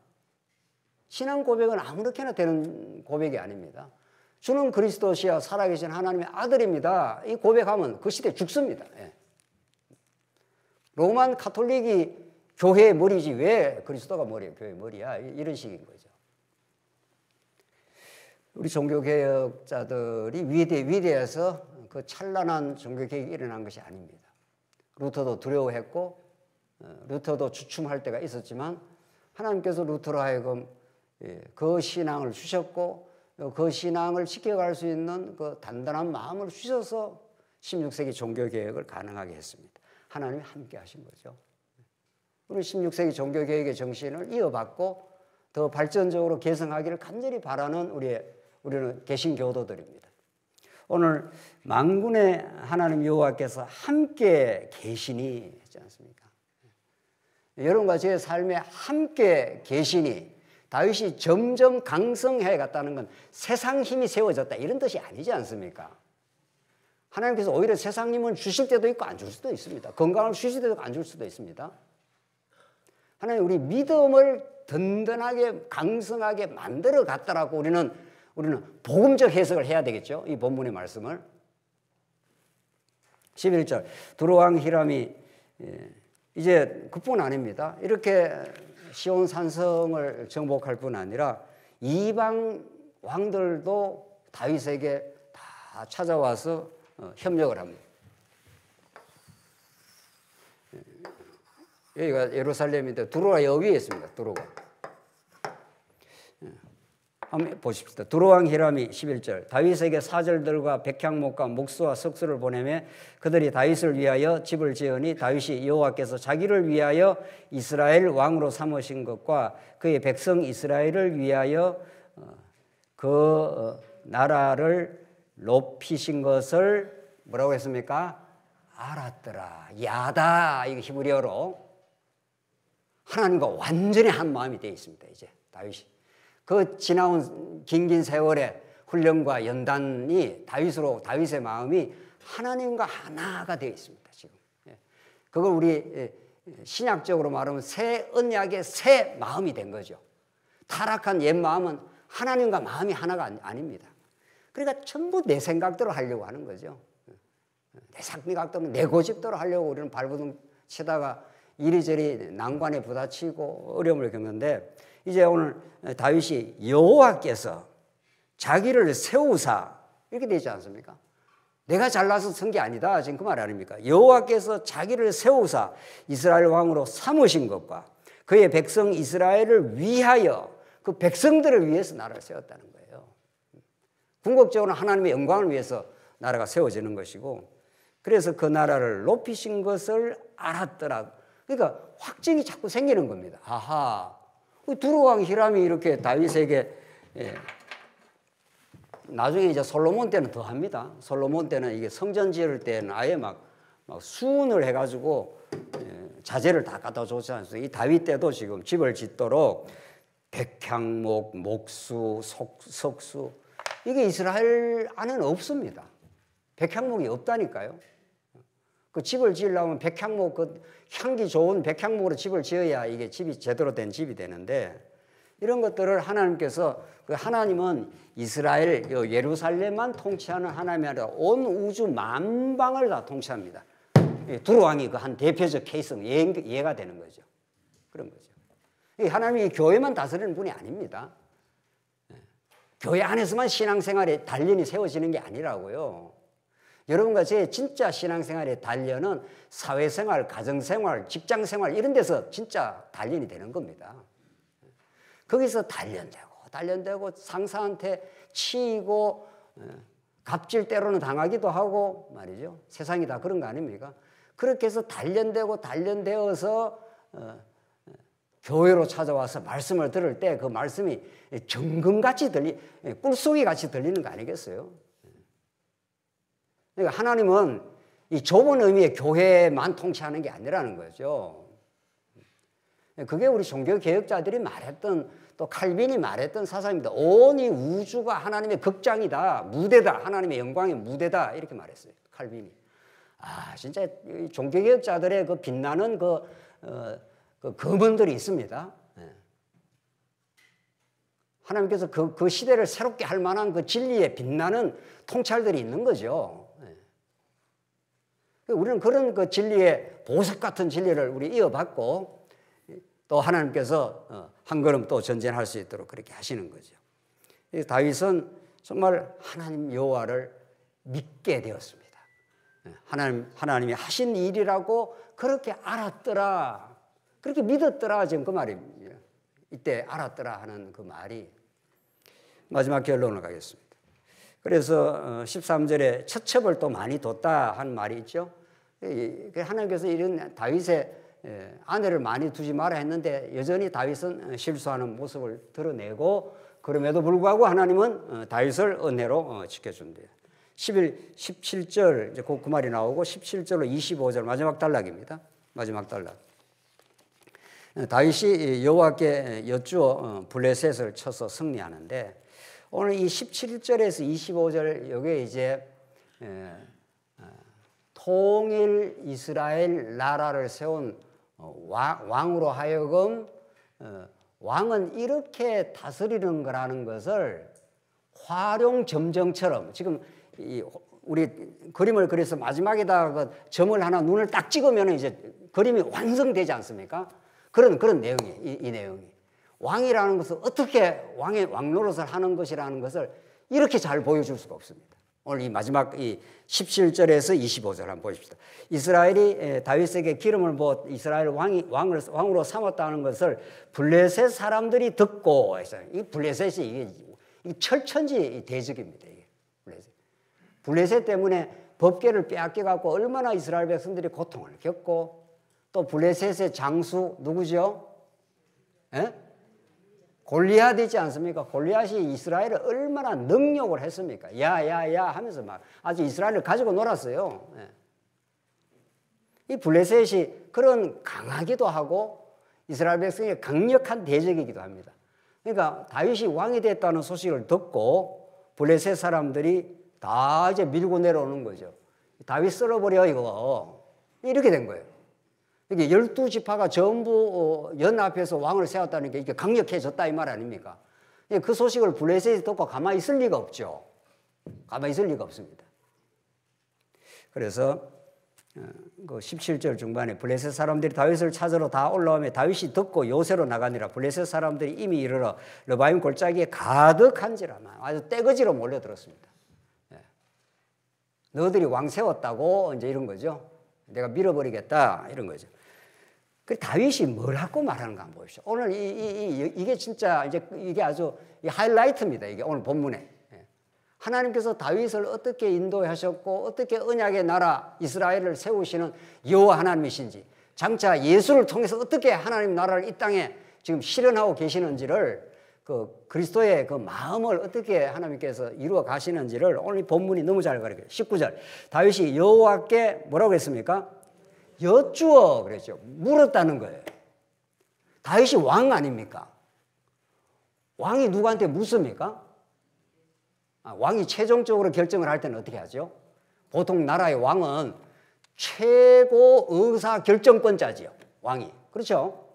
신앙 고백은 아무렇게나 되는 고백이 아닙니다. 주는 그리스도시여 살아계신 하나님의 아들입니다. 이 고백하면 그 시대에 죽습니다. 로만 가톨릭이 교회의 머리지 왜 그리스도가 머리야, 교회의 머리야 이런 식인 거죠. 우리 종교개혁자들이 위대해서 그 찬란한 종교개혁이 일어난 것이 아닙니다. 루터도 두려워했고 루터도 주춤할 때가 있었지만 하나님께서 루터로 하여금 그 신앙을 주셨고 그 신앙을 지켜갈 수 있는 그 단단한 마음을 주셔서 16세기 종교개혁을 가능하게 했습니다. 하나님이 함께 하신 거죠. 우리 16세기 종교개혁의 정신을 이어받고 더 발전적으로 개성하기를 간절히 바라는 우리는 개신교도들입니다. 오늘 만군의 하나님 여호와께서 함께 계시니 했지 않습니까? 여러분과 제 삶에 함께 계시니 다윗이 점점 강성해 갔다는 건 세상 힘이 세워졌다 이런 뜻이 아니지 않습니까? 하나님께서 오히려 세상 힘을 주실 때도 있고 안 줄 수도 있습니다. 건강을 주실 때도 안 줄 수도 있습니다. 하나님 우리 믿음을 든든하게 강성하게 만들어 갔다라고 우리는 복음적 해석을 해야 되겠죠. 이 본문의 말씀을 11절 두로왕 히람이 이제 그뿐 아닙니다. 이렇게 시온 산성을 정복할 뿐 아니라 이방 왕들도 다윗에게 다 찾아와서 협력을 합니다. 여기가 예루살렘인데 두로가 여기 위에 있습니다. 두로가. 한번 보십시다. 두로왕 히람이 11절 다윗에게 사절들과 백향목과 목수와 석수를 보내며 그들이 다윗을 위하여 집을 지으니 다윗이 여호와께서 자기를 위하여 이스라엘 왕으로 삼으신 것과 그의 백성 이스라엘을 위하여 그 나라를 높이신 것을 뭐라고 했습니까? 알았더라. 야다. 이거 히브리어로 하나님과 완전히 한 마음이 되어 있습니다. 이제 다윗이. 그 지나온 긴 세월의 훈련과 연단이 다윗의 마음이 하나님과 하나가 되어 있습니다. 지금 그걸 우리 신약적으로 말하면 새 언약의 새 마음이 된 거죠. 타락한 옛 마음은 하나님과 마음이 하나가 아닙니다. 그러니까 전부 내 생각대로 하려고 하는 거죠. 내 생각대로 내 고집대로 하려고 우리는 발버둥 치다가 이리저리 난관에 부딪히고 어려움을 겪는데 이제 오늘 다윗이 여호와께서 자기를 세우사 이렇게 되지 않습니까? 내가 잘나서 선 게 아니다. 지금 그 말 아닙니까? 여호와께서 자기를 세우사 이스라엘 왕으로 삼으신 것과 그의 백성 이스라엘을 위하여 그 백성들을 위해서 나라를 세웠다는 거예요. 궁극적으로 하나님의 영광을 위해서 나라가 세워지는 것이고 그래서 그 나라를 높이신 것을 알았더라. 그러니까 확증이 자꾸 생기는 겁니다. 아하, 두루왕 히람이 이렇게 다윗에게 나중에 이제 솔로몬 때는 더 합니다. 솔로몬 때는 이게 성전 지을 때는 아예 막 수운을 해가지고 자재를 다 갖다 줬지 않습니까? 이 다윗 때도 지금 집을 짓도록 백향목, 목수, 석수 이게 이스라엘 안에는 없습니다. 백향목이 없다니까요. 그 집을 지으려면 백향목, 그 향기 좋은 백향목으로 집을 지어야 이게 집이 제대로 된 집이 되는데 이런 것들을 하나님께서 그 하나님은 이스라엘 예루살렘만 통치하는 하나님이 아니라 온 우주 만방을 다 통치합니다. 두루왕이 그 한 대표적 케이스 예가 되는 거죠. 그런 거죠. 하나님이 교회만 다스리는 분이 아닙니다. 교회 안에서만 신앙생활의 단련이 세워지는 게 아니라고요. 여러분과 제 진짜 신앙생활의 단련은 사회생활, 가정생활, 직장생활 이런 데서 진짜 단련이 되는 겁니다. 거기서 단련되고 상사한테 치이고 갑질 때로는 당하기도 하고 말이죠. 세상이 다 그런 거 아닙니까? 그렇게 해서 단련되어서 교회로 찾아와서 말씀을 들을 때 그 말씀이 정금같이 꿀송이 같이 들리는 거 아니겠어요? 그러니까 하나님은 이 좁은 의미의 교회만 통치하는 게 아니라는 거죠. 그게 우리 종교개혁자들이 말했던 또 칼빈이 말했던 사상입니다. 온 이 우주가 하나님의 극장이다, 무대다, 하나님의 영광의 무대다 이렇게 말했어요. 칼빈이. 아 진짜 종교개혁자들의 그 빛나는 그 검은들이 있습니다. 하나님께서 그 시대를 새롭게 할 만한 그 진리에 빛나는 통찰들이 있는 거죠. 우리는 그런 그 진리의 보석 같은 진리를 우리 이어받고 또 하나님께서 한 걸음 또 전진할 수 있도록 그렇게 하시는 거죠. 다윗은 정말 하나님 여호와를 믿게 되었습니다. 하나님이 하신 일이라고 그렇게 알았더라. 그렇게 믿었더라. 지금 그 말입니다. 이때 알았더라 하는 그 말이 마지막 결론을 가겠습니다. 그래서 13절에 처첩을 또 많이 뒀다 하는 말이 있죠. 하나님께서 이런 다윗의 아내를 많이 두지 마라 했는데 여전히 다윗은 실수하는 모습을 드러내고 그럼에도 불구하고 하나님은 다윗을 은혜로 지켜준대요. 17절 이제 그 말이 나오고 17절로 25절 마지막 단락입니다. 마지막 단락. 다윗이 여호와께 여쭈어 블레셋을 쳐서 승리하는데 오늘 이 17절에서 25절 여기에 이제 통일 이스라엘 나라를 세운 왕으로 하여금 왕은 이렇게 다스리는 거라는 것을 활용점정처럼 지금 우리 그림을 그려서 마지막에다가 그 점을 하나 눈을 딱 찍으면 이제 그림이 완성되지 않습니까? 그런 내용이에요. 이 내용이 왕이라는 것은 어떻게 왕 노릇을 하는 것이라는 것을 이렇게 잘 보여줄 수가 없습니다. 오늘 이 마지막 이 17절에서 25절 한번 보십시다. 이스라엘이 다윗에게 기름을 부어 이스라엘 왕으로 삼았다는 것을 블레셋 사람들이 듣고 했어요. 이 블레셋이 이게 철천지 대적입니다. 이게 블레셋 때문에 법궤를 빼앗겨 갖고 얼마나 이스라엘 백성들이 고통을 겪고 또 블레셋의 장수 누구죠? 골리앗이지 않습니까? 골리앗이 이스라엘을 얼마나 능욕을 했습니까? 야야야 하면서 막 아주 이스라엘을 가지고 놀았어요. 이 블레셋이 그런 강하기도 하고 이스라엘 백성의 강력한 대적이기도 합니다. 그러니까 다윗이 왕이 됐다는 소식을 듣고 블레셋 사람들이 다 이제 밀고 내려오는 거죠. 다윗 쓸어버려 이거. 이렇게 된 거예요. 이게 12지파가 전부 연합해서 왕을 세웠다는 게 이게 강력해졌다 이 말 아닙니까? 그 소식을 블레셋이 듣고 가만히 있을 리가 없죠. 가만히 있을 리가 없습니다. 그래서 그 17절 중반에 블레셋 사람들이 다윗을 찾으러 다 올라오며 다윗이 듣고 요새로 나가니라. 블레셋 사람들이 이미 이르러 르바임 골짜기에 가득한지라. 아주 떼거지로 몰려들었습니다. 너희들이 왕 세웠다고 이제 이런 거죠. 내가 밀어버리겠다 이런 거죠. 그 다윗이 뭘 하고 말하는가 한번 보십시오. 오늘 이게 진짜 이제 이게 아주 하이라이트입니다. 이게 오늘 본문에. 하나님께서 다윗을 어떻게 인도하셨고 어떻게 언약의 나라 이스라엘을 세우시는 여호와 하나님이신지, 장차 예수를 통해서 어떻게 하나님 나라를 이 땅에 지금 실현하고 계시는지를, 그 그리스도의 그 마음을 어떻게 하나님께서 이루어 가시는지를 오늘 이 본문이 너무 잘 가르쳐요. 19절 다윗이 여호와께 뭐라고 했습니까? 여쭈어 그랬죠. 물었다는 거예요. 다윗이 왕 아닙니까? 왕이 누구한테 묻습니까? 왕이 최종적으로 결정을 할 때는 어떻게 하죠? 보통 나라의 왕은 최고 의사 결정권자지요. 왕이. 그렇죠?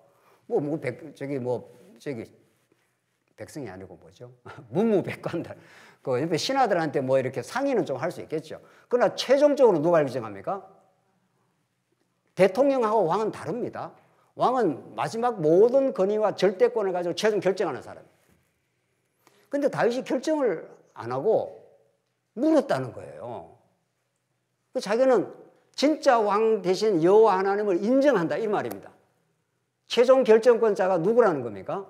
백성이 아니고 뭐죠? 문무백관들. 그 옆에 신하들한테 뭐 이렇게 상의는 좀 할 수 있겠죠. 그러나 최종적으로 누가 결정합니까? 대통령하고 왕은 다릅니다. 왕은 마지막 모든 권위와 절대권을 가지고 최종 결정하는 사람이에요. 근데 다윗이 결정을 안 하고 물었다는 거예요. 자기는 진짜 왕 대신 여호와 하나님을 인정한다 이 말입니다. 최종 결정권자가 누구라는 겁니까?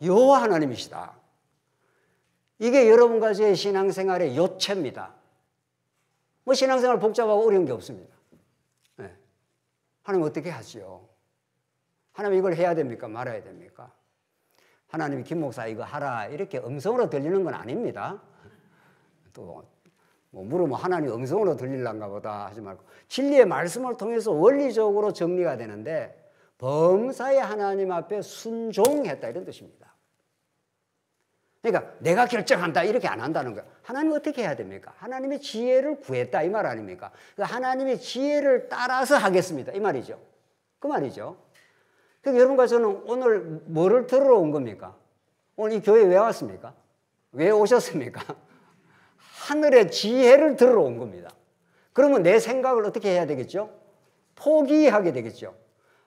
여호와 하나님이시다. 이게 여러분과 제 신앙생활의 요체입니다. 뭐 신앙생활 복잡하고 어려운 게 없습니다. 네. 하나님 어떻게 하지요? 하나님 이걸 해야 됩니까? 말아야 됩니까? 하나님이 김 목사 이거 하라 이렇게 음성으로 들리는 건 아닙니다. 또 뭐 물으면 하나님 음성으로 들릴란가 보다 하지 말고 진리의 말씀을 통해서 원리적으로 정리가 되는데 범사의 하나님 앞에 순종했다 이런 뜻입니다. 그러니까 내가 결정한다 이렇게 안 한다는 거예요. 하나님 어떻게 해야 됩니까? 하나님의 지혜를 구했다 이 말 아닙니까? 그러니까 하나님의 지혜를 따라서 하겠습니다 이 말이죠. 그 말이죠. 그러니까 여러분과 저는 오늘 뭐를 들으러 온 겁니까? 오늘 이 교회에 왜 왔습니까? 왜 오셨습니까? 하늘의 지혜를 들으러 온 겁니다. 그러면 내 생각을 어떻게 해야 되겠죠? 포기하게 되겠죠.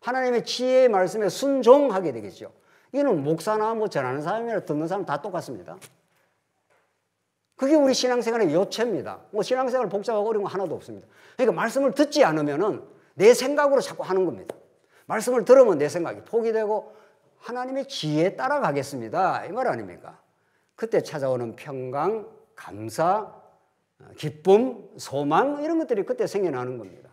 하나님의 지혜의 말씀에 순종하게 되겠죠. 이거는 목사나 뭐 전하는 사람이나 듣는 사람 다 똑같습니다. 그게 우리 신앙생활의 요체입니다. 뭐 신앙생활 복잡하고 어려운 거 하나도 없습니다. 그러니까 말씀을 듣지 않으면은 내 생각으로 자꾸 하는 겁니다. 말씀을 들으면 내 생각이 포기되고 하나님의 지혜에 따라가겠습니다 이 말 아닙니까? 그때 찾아오는 평강, 감사, 기쁨, 소망 이런 것들이 그때 생겨나는 겁니다.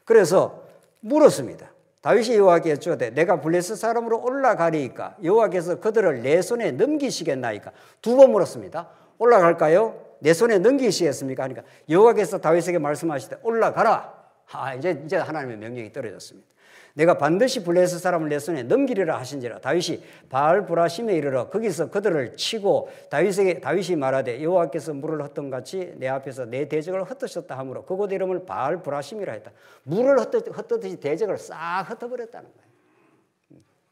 그래서 물었습니다. 다윗이 여호와께 여쭈되 내가 블레셋 사람으로 올라가리이까 여호와께서 그들을 내 손에 넘기시겠나이까. 두 번 물었습니다. 올라갈까요? 내 손에 넘기시겠습니까? 하니까 여호와께서 다윗에게 말씀하시되 올라가라. 이제 하나님의 명령이 떨어졌습니다. 내가 반드시 블레셋 사람을 내 손에 넘기리라 하신지라. 다윗이 바알브라심에 이르러 거기서 그들을 치고 다윗이 말하되 여호와께서 물을 흩던 같이 내 앞에서 내 대적을 흩으셨다 하므로 그곳 이름을 바알브라심이라 했다. 물을 흩듯이 대적을 싹 흩어버렸다는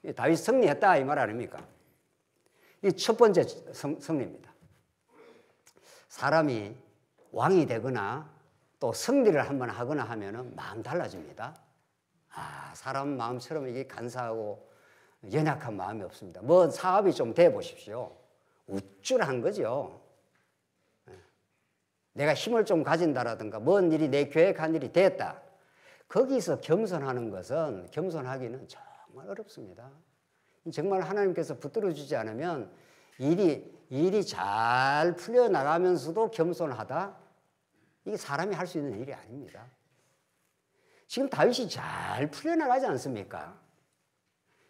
거예요. 다윗 승리했다 이 말 아닙니까? 이 첫 번째 승리입니다. 사람이 왕이 되거나 또 승리를 한번 하거나 하면은 마음 달라집니다. 사람 마음처럼 이게 간사하고 연약한 마음이 없습니다. 뭐 사업이 좀 돼 보십시오. 우쭐한 거죠. 내가 힘을 좀 가진다라든가 뭔 일이 내 계획한 일이 됐다. 거기서 겸손하는 것은 겸손하기는 정말 어렵습니다. 정말 하나님께서 붙들어 주지 않으면 일이 잘 풀려나가면서도 겸손하다? 이게 사람이 할 수 있는 일이 아닙니다. 지금 다윗이 잘 풀려나가지 않습니까?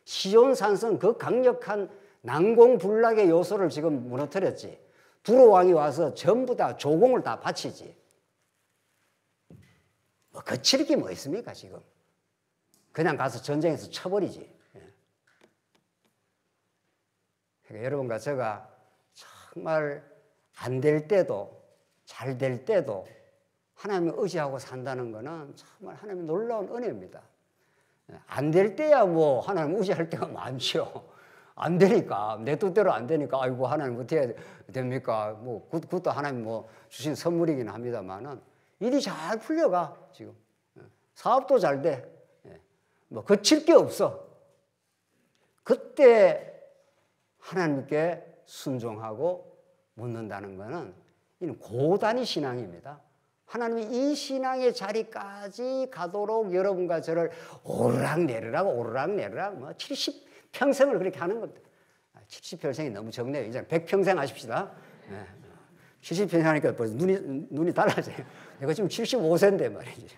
시온산성 그 강력한 난공불락의 요소를 지금 무너뜨렸지. 두로 왕이 와서 전부 다 조공을 다 바치지. 뭐 거칠 게 뭐 있습니까 지금? 그냥 가서 전쟁에서 쳐버리지. 그러니까 여러분과 제가 정말 안 될 때도 잘 될 때도 하나님을 의지하고 산다는 것은 정말 하나님의 놀라운 은혜입니다. 안 될 때야 뭐 하나님 의지할 때가 많죠. 안 되니까 내 뜻대로 안 되니까 아이고 하나님 어떻게 해야 됩니까? 뭐 그것도 하나님 뭐 주신 선물이긴 합니다만은 일이 잘 풀려가 지금. 사업도 잘 돼. 뭐 거칠 게 없어. 그때 하나님께 순종하고 묻는다는 것은 이는 고단위 신앙입니다. 하나님이 이 신앙의 자리까지 가도록 여러분과 저를 오르락내리락 뭐 70평생을 그렇게 하는 겁니다. 70평생이 너무 적네요. 이제 100평생 하십시다. 70평생 하니까 벌써 눈이 달라져요. 내가 지금 75세인데 말이지.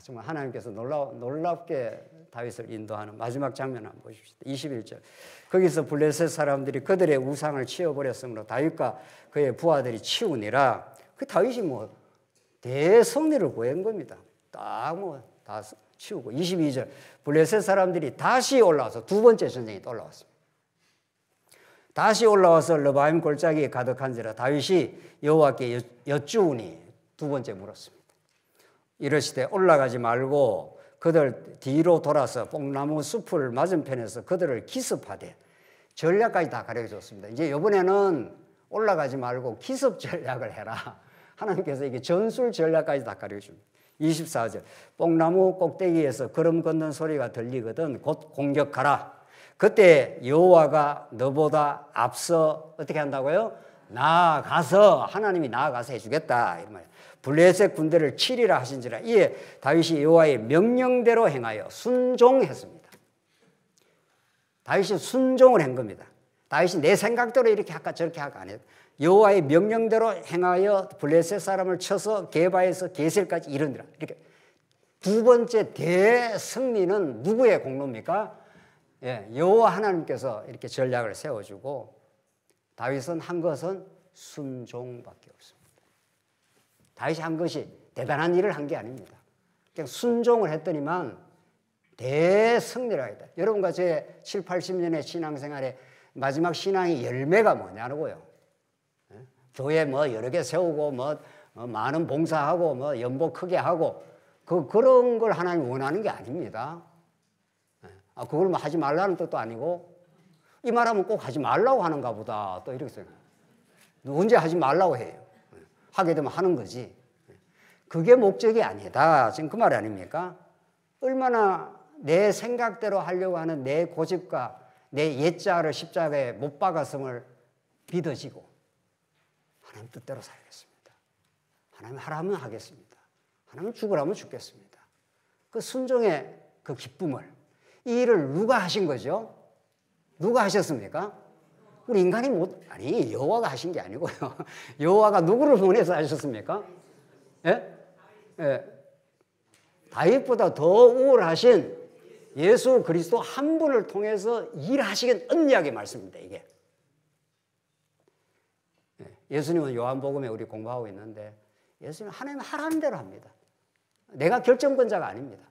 정말 하나님께서 놀랍게 다윗을 인도하는 마지막 장면 한번 보십시다. 21절. 거기서 블레셋 사람들이 그들의 우상을 치워버렸으므로 다윗과 그의 부하들이 치우니라. 그 다윗이 뭐 대승리를 구한 겁니다. 딱 뭐 다 치우고. 22절. 블레셋 사람들이 다시 올라와서 두 번째 전쟁이 또 올라왔습니다. 다시 올라와서 르바임 골짜기에 가득한지라 다윗이 여호와께 여쭈으니 두 번째 물었습니다. 이르시되 올라가지 말고 그들 뒤로 돌아서 뽕나무 숲을 맞은편에서 그들을 기습하되 전략까지 다 가르쳐줬습니다. 이제 이번에는 올라가지 말고 기습 전략을 해라. 하나님께서 이게 전술 전략까지 다 가르쳐줍니다. 24절. 뽕나무 꼭대기에서 걸음 걷는 소리가 들리거든 곧 공격하라. 그때 여호와가 너보다 앞서 어떻게 한다고요? 나아가서 하나님이 나아가서 해주겠다. 이런 말이에요. 블레셋 군대를 치리라 하신지라. 이에 다윗이 여호와의 명령대로 행하여 순종했습니다. 다윗이 순종을 한 겁니다. 다윗이 내 생각대로 이렇게 할까 저렇게 할까 안 해요. 여호와의 명령대로 행하여 블레셋 사람을 쳐서 게바에서 게셀까지 이르니라. 이렇게 두 번째 대승리는 누구의 공로입니까? 여호와 하나님께서 이렇게 전략을 세워주고 다윗은 한 것은 순종밖에 없습니다. 다윗이 한 것이 대단한 일을 한 게 아닙니다. 그냥 순종을 했더니만 대승리를 하겠다. 여러분과 제 7, 80년의 신앙생활의 마지막 신앙의 열매가 뭐냐고요. 교회 뭐 여러 개 세우고 뭐 많은 봉사하고 뭐 연보 크게 하고 그런 걸 하나님 원하는 게 아닙니다. 그걸 뭐 하지 말라는 뜻도 아니고 이 말하면 꼭 하지 말라고 하는가 보다 또 이렇게 생각해요. 언제 하지 말라고 해요. 하게 되면 하는 거지. 그게 목적이 아니다. 지금 그 말 아닙니까? 얼마나 내 생각대로 하려고 하는 내 고집과 내 옛자를 십자가에 못 박았음을 믿어지고 하나님 뜻대로 살겠습니다. 하나님 하라면 하겠습니다. 하나님 죽으라면 죽겠습니다. 그 순종의 그 기쁨을 이 일을 누가 하신 거죠? 누가 하셨습니까? 우리 인간이 아니 여호와가 하신 게 아니고요. 여호와가 누구를 보내서 하셨습니까? 다윗보다 더 우월하신 예수 그리스도 한 분을 통해서 일하시긴 언약의 말씀입니다. 이게 예수님은 요한복음에 우리 공부하고 있는데 예수님은 하나님 하라는 대로 합니다. 내가 결정권자가 아닙니다.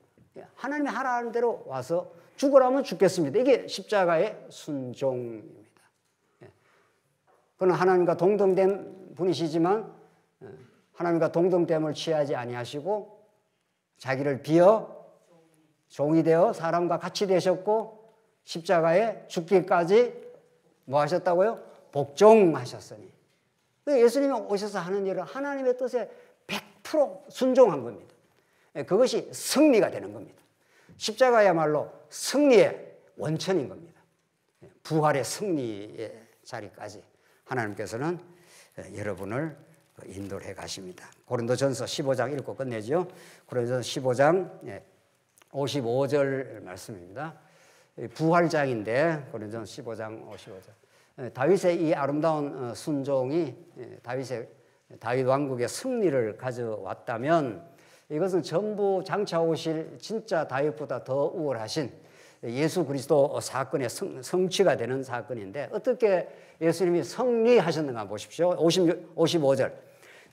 하나님이 하라는 대로 와서 죽으라면 죽겠습니다. 이게 십자가의 순종입니다. 그는 하나님과 동등된 분이시지만 하나님과 동등됨을 취하지 아니하시고 자기를 비어 종이 되어 사람과 같이 되셨고 십자가에 죽기까지 뭐 하셨다고요? 복종하셨으니. 예수님이 오셔서 하는 일은 하나님의 뜻에 100% 순종한 겁니다. 그것이 승리가 되는 겁니다. 십자가야말로 승리의 원천인 겁니다. 부활의 승리의 자리까지 하나님께서는 여러분을 인도를 해 가십니다. 고린도전서 15장 읽고 끝내죠. 고린도전서 15장 55절 말씀입니다. 부활장인데 고린도전서 15장 55절. 다윗의 이 아름다운 순종이 다윗 왕국의 승리를 가져왔다면 이것은 전부 장차 오실 진짜 다윗보다 더 우월하신 예수 그리스도 사건의 성취가 되는 사건인데 어떻게 예수님이 승리하셨는가 보십시오. 55절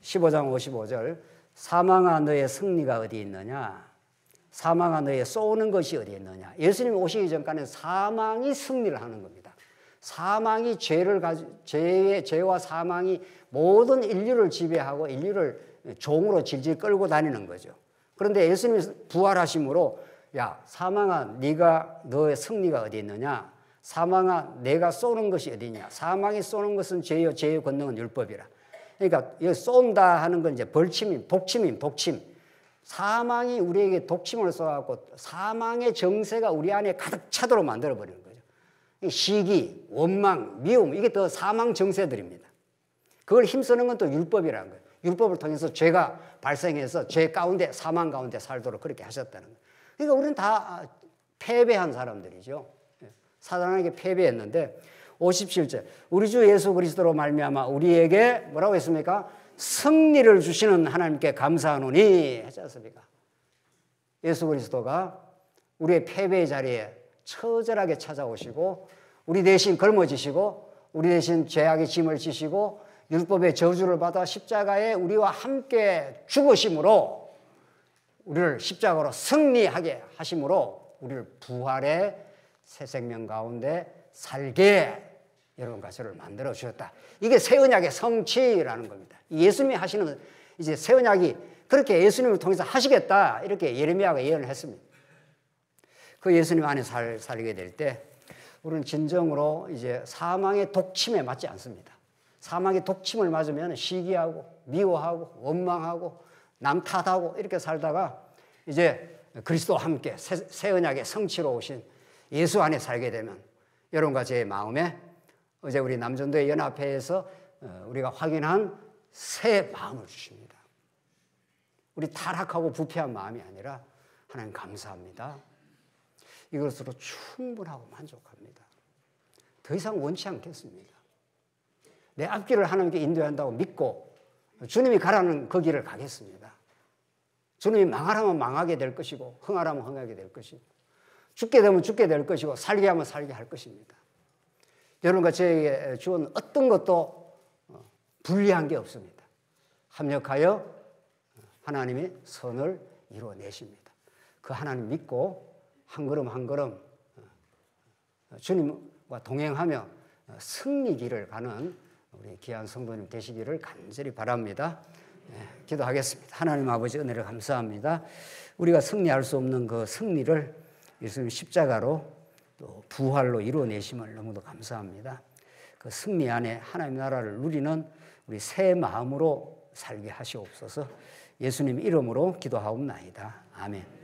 15장 55절 사망아 너의 승리가 어디 있느냐 사망아 너의 쏘는 것이 어디 있느냐. 예수님이 오시기 전까지는 사망이 승리를 하는 겁니다. 사망이 죄와 사망이 모든 인류를 지배하고 인류를 종으로 질질 끌고 다니는 거죠. 그런데 예수님이 부활하심으로 야 사망아 너의 승리가 어디 있느냐. 사망아 내가 쏘는 것이 어디 있냐. 사망이 쏘는 것은 죄요 죄의 권능은 율법이라. 그러니까 쏜다 하는 건 이제 벌침임, 독침. 사망이 우리에게 독침을 쏘아갖고 사망의 정세가 우리 안에 가득 차도록 만들어버리는 거죠. 시기, 원망, 미움, 이게 더 사망 정세들입니다. 그걸 힘쓰는 건 또 율법이라는 거예요. 율법을 통해서 죄가 발생해서 죄 가운데, 사망 가운데 살도록 그렇게 하셨다는 거예요. 그러니까 우리는 다 패배한 사람들이죠. 사단에게 패배했는데 57절 우리 주 예수 그리스도로 말미암아 우리에게 뭐라고 했습니까? 승리를 주시는 하나님께 감사하노니 하지 않습니까? 예수 그리스도가 우리의 패배의 자리에 처절하게 찾아오시고 우리 대신 걸머지시고 우리 대신 죄악의 짐을 지시고 율법의 저주를 받아 십자가에 우리와 함께 죽으심으로 우리를 십자가로 승리하게 하심으로 우리를 부활의 새 생명 가운데 살게 여러분과 저를 만들어 주셨다. 이게 새 언약의 성취라는 겁니다. 예수님이 하시는 이제 새 언약이 그렇게 예수님을 통해서 하시겠다 이렇게 예레미야가 예언을 했습니다. 그 예수님 안에 살게 될 때 우리는 진정으로 이제 사망의 독침에 맞지 않습니다. 사망의 독침을 맞으면 시기하고 미워하고 원망하고 남 탓하고 이렇게 살다가 이제 그리스도와 함께 새 언약의 성취로 오신 예수 안에 살게 되면 여러분과 제 마음에 어제 우리 남전도의 연합회에서 우리가 확인한 새 마음을 주십니다. 우리 타락하고 부패한 마음이 아니라 하나님 감사합니다. 이것으로 충분하고 만족합니다. 더 이상 원치 않겠습니다. 내 앞길을 하나님께 인도한다고 믿고 주님이 가라는 그 길을 가겠습니다. 주님이 망하라면 망하게 될 것이고 흥하라면 흥하게 될 것이고 죽게 되면 죽게 될 것이고 살게 하면 살게 할 것입니다. 여러분과 저에게 주은 어떤 것도 불리한 게 없습니다. 합력하여 하나님이 선을 이루어내십니다. 그 하나님 믿고 한 걸음 한 걸음 주님과 동행하며 승리 길을 가는 우리 귀한 성도님 되시기를 간절히 바랍니다. 기도하겠습니다. 하나님 아버지 은혜를 감사합니다. 우리가 승리할 수 없는 그 승리를 예수님 십자가로 또 부활로 이루어내심을 너무도 감사합니다. 그 승리 안에 하나님 나라를 누리는 우리 새 마음으로 살게 하시옵소서. 예수님 이름으로 기도하옵나이다. 아멘.